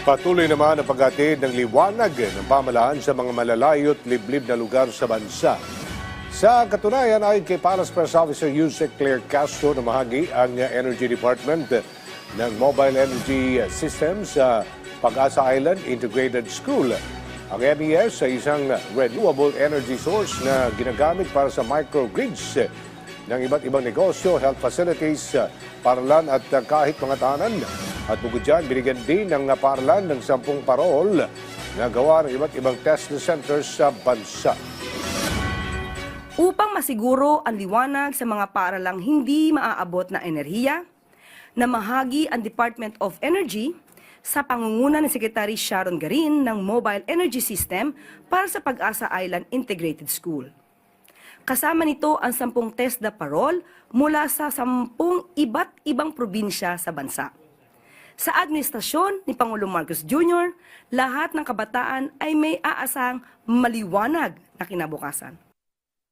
Patuloy naman ang paghatid ng liwanag ng pamahalaan sa mga malalayo at liblib na lugar sa bansa. Sa katunayan, ayon kay Palace Press Officer Yusek Claire Castro, namahagi ang Energy Department ng Mobile Energy Systems sa Pag-asa Island Integrated School. Ang MES ay isang renewable energy source na ginagamit para sa microgrids ng iba't ibang negosyo, health facilities, paaralan at kahit mga tahanan. At bukod dyan, binigyan din ng paaralan ng 10 parol na gawa ng iba't ibang test centers sa bansa. Upang masiguro ang liwanag sa mga paaralang hindi maaabot na enerhiya, namahagi ang Department of Energy sa pangunguna ni Secretary Sharon Garin ng Mobile Energy System para sa Pag-asa Island Integrated School. Kasama nito ang 10 test na parol mula sa 10 iba't ibang probinsya sa bansa. Sa administrasyon ni Pangulong Marcos Jr., lahat ng kabataan ay may aasang maliwanag na kinabukasan.